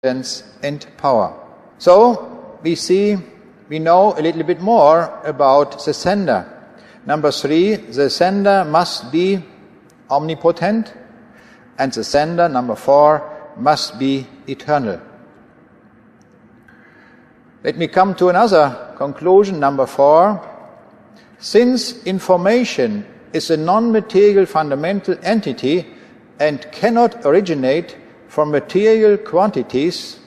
and power. So we know a little bit more about the sender. Number 3, the sender must be omnipotent, and the sender, number 4, must be eternal. Let me come to another conclusion, number 4. Since information is a non-material fundamental entity and cannot originate from material quantities,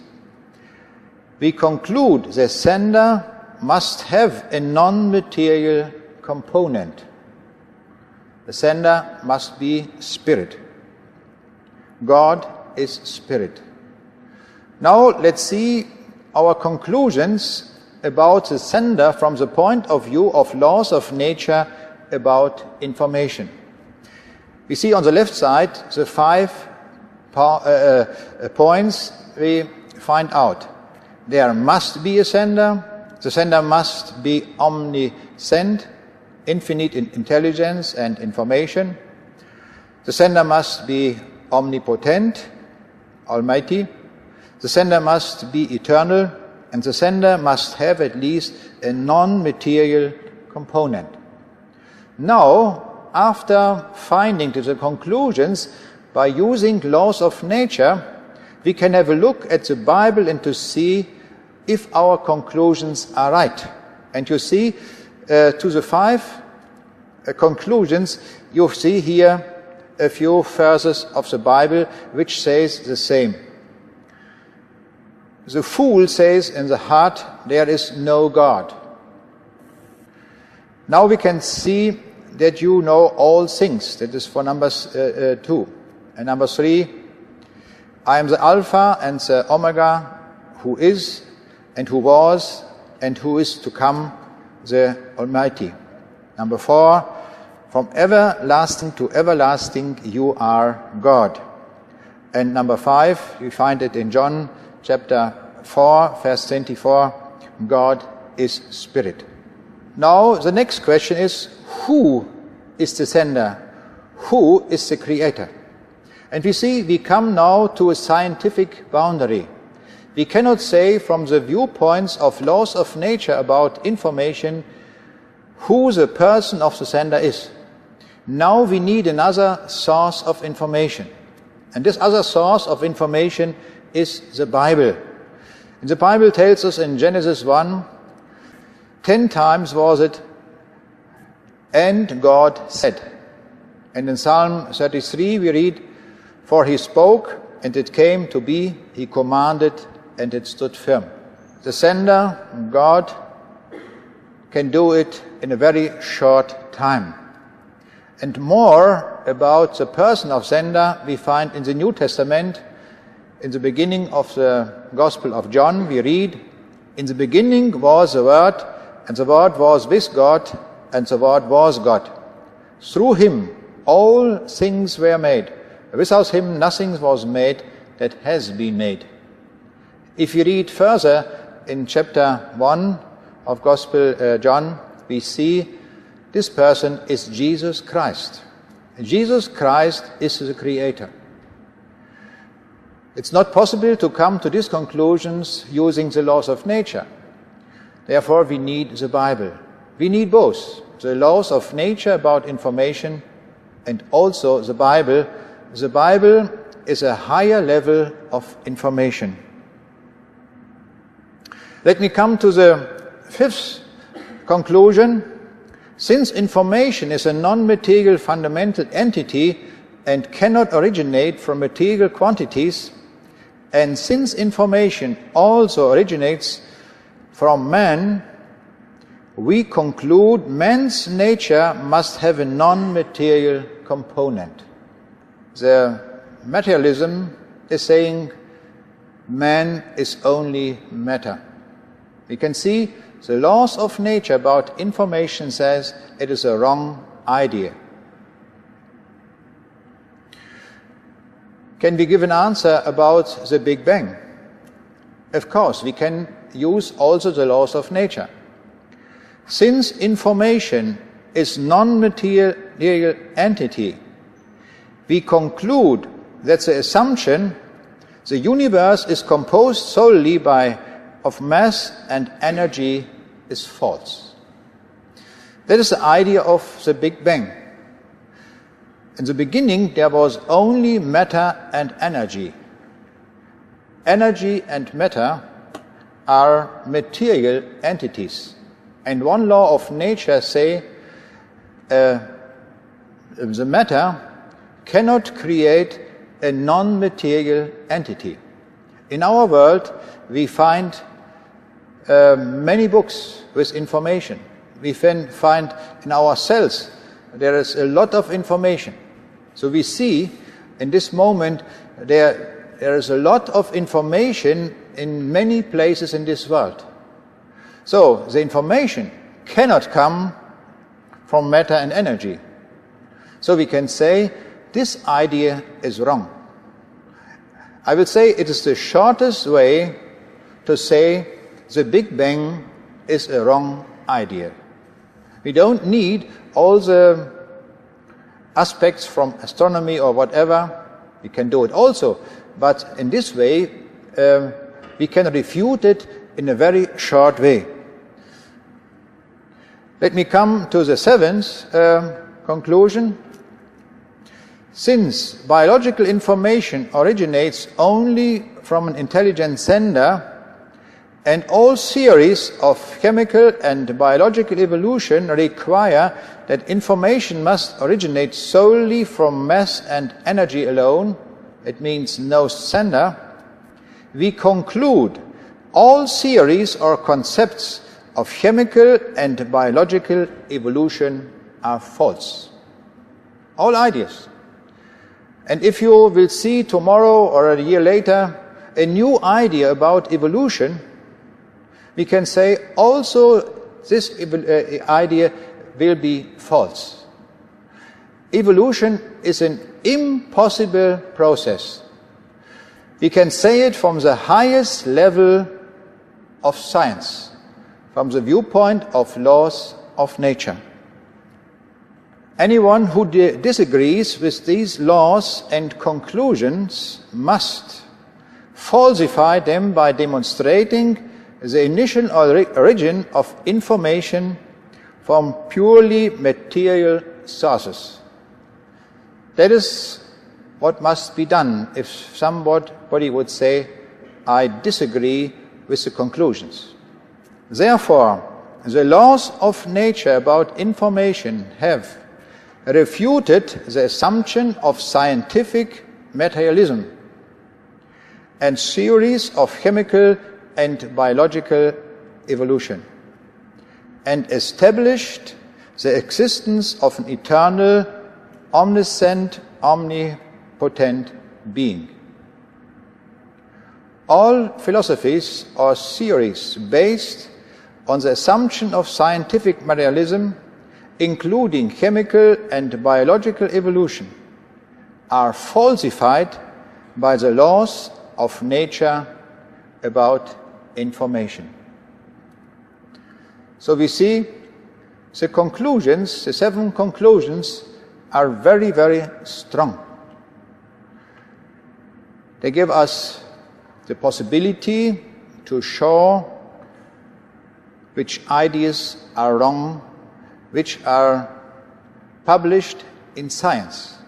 we conclude the sender must have a non-material component. The sender must be spirit. God is spirit. Now let's see our conclusions about the sender from the point of view of laws of nature about information. We see on the left side the 5 points we find out. There must be a sender. The sender must be omniscient, infinite in intelligence and information. The sender must be omnipotent, almighty. The sender must be eternal, and the sender must have at least a non-material component. Now, after finding to the conclusions by using laws of nature, we can have a look at the Bible and to see if our conclusions are right. And you see, to the 5 conclusions, you see here a few verses of the Bible which says the same. The fool says in the heart, there is no God. Now we can see that you know all things. That is for number 2. And number 3, I am the Alpha and the Omega, who is and who was and who is to come, the Almighty. Number 4, from everlasting to everlasting you are God. And number 5, we find it in John chapter 4, verse 24, God is Spirit. Now the next question is, who is the sender? Who is the creator? And we see we come now to a scientific boundary. We cannot say from the viewpoints of laws of nature about information who the person of the sender is. Now we need another source of information. And this other source of information is the Bible. And the Bible tells us in Genesis 1, 10 times was it, and God said. And in Psalm 33 we read, for he spoke, and it came to be, he commanded, and it stood firm. The sender, God, can do it in a very short time. And more about the person of sender we find in the New Testament. In the beginning of the Gospel of John we read, in the beginning was the Word, and the Word was with God, and the Word was God. Through him all things were made. Without him nothing was made that has been made. If you read further in chapter 1 of Gospel John, we see this person is Jesus Christ. Jesus Christ is the Creator. It's not possible to come to these conclusions using the laws of nature. Therefore, we need the Bible. We need both the laws of nature about information and also the Bible. The Bible is a higher level of information. Let me come to the 5th conclusion. Since information is a non-material fundamental entity and cannot originate from material quantities, and since information also originates from man, we conclude man's nature must have a non-material component. The materialism is saying man is only matter. We can see the laws of nature about information says it is a wrong idea. Can we give an answer about the Big Bang? Of course, we can use also the laws of nature. Since information is non-material entity, we conclude that the assumption The universe is composed solely of mass and energy is false. That is the idea of the Big Bang. In the beginning there was only matter and energy. Energy and matter are material entities. And one law of nature says the matter cannot create a non-material entity. In our world, we find many books with information. We find in our cells there is a lot of information. So we see in this moment there is a lot of information in many places in this world. So the information cannot come from matter and energy. So we can say this idea is wrong. I will say it is the shortest way to say the Big Bang is a wrong idea. We don't need all the aspects from astronomy or whatever. We can do it also, but in this way we can refute it in a very short way. Let me come to the seventh conclusion. Since biological information originates only from an intelligent sender, and all theories of chemical and biological evolution require that information must originate solely from mass and energy alone, it means no sender, we conclude all theories or concepts of chemical and biological evolution are false. All ideas. And if you will see tomorrow or a year later a new idea about evolution, we can say also this idea will be false. Evolution is an impossible process. We can say it from the highest level of science, from the viewpoint of laws of nature. Anyone who disagrees with these laws and conclusions must falsify them by demonstrating the initial origin of information from purely material sources. That is what must be done if somebody would say, I disagree with the conclusions. Therefore, the laws of nature about information have refuted the assumption of scientific materialism and theories of chemical and biological evolution, and established the existence of an eternal, omniscient, omnipotent being. All philosophies or theories based on the assumption of scientific materialism, including chemical and biological evolution, are falsified by the laws of nature about information. So we see the conclusions, the 7 conclusions, are very, very strong. They give us the possibility to show which ideas are wrong, which are published in science.